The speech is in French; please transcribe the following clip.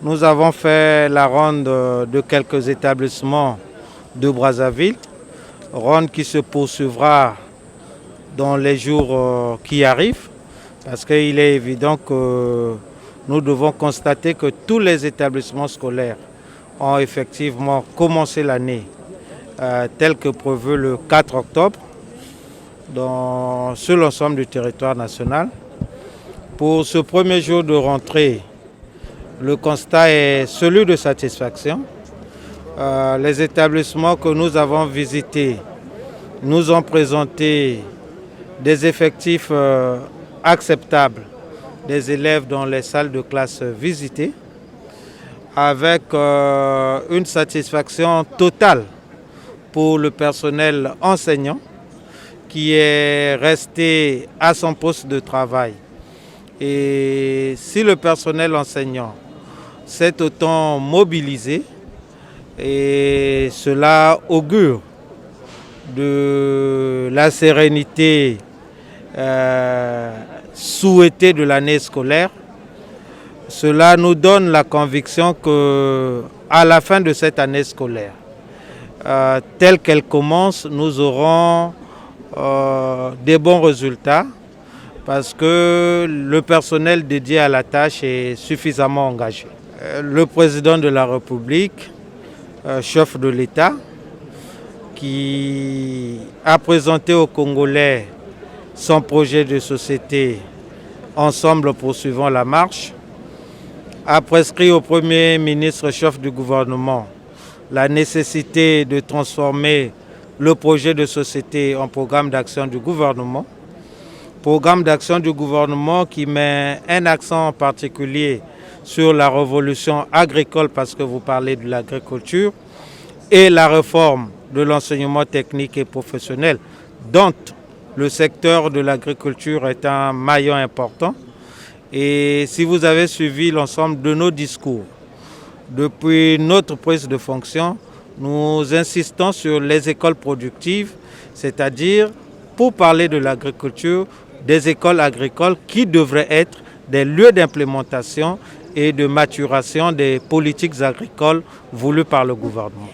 Nous avons fait la ronde de quelques établissements de Brazzaville, ronde qui se poursuivra dans les jours qui arrivent, parce qu'il est évident que nous devons constater que tous les établissements scolaires ont effectivement commencé l'année tel que prévu le 4 octobre sur l'ensemble du territoire national. Pour ce premier jour de rentrée, le constat est celui de satisfaction. Les établissements que nous avons visités nous ont présenté des effectifs acceptables des élèves dans les salles de classe visitées, avec une satisfaction totale pour le personnel enseignant qui est resté à son poste de travail. Et si le personnel enseignant s'est autant mobilisé, et cela augure de la sérénité souhaitée de l'année scolaire, cela nous donne la conviction qu'à la fin de cette année scolaire, telle qu'elle commence, nous aurons des bons résultats parce que le personnel dédié à la tâche est suffisamment engagé. Le président de la République, chef de l'État, qui a présenté aux Congolais son projet de société Ensemble poursuivons la marche, a prescrit au Premier ministre chef du gouvernement la nécessité de transformer le projet de société en programme d'action du gouvernement. Programme d'action du gouvernement qui met un accent en particulier sur la révolution agricole parce que vous parlez de l'agriculture et la réforme de l'enseignement technique et professionnel dont le secteur de l'agriculture est un maillon important. Et si vous avez suivi l'ensemble de nos discours, depuis notre prise de fonction, nous insistons sur les écoles productives, c'est-à-dire, pour parler de l'agriculture, des écoles agricoles qui devraient être des lieux d'implémentation et de maturation des politiques agricoles voulues par le gouvernement.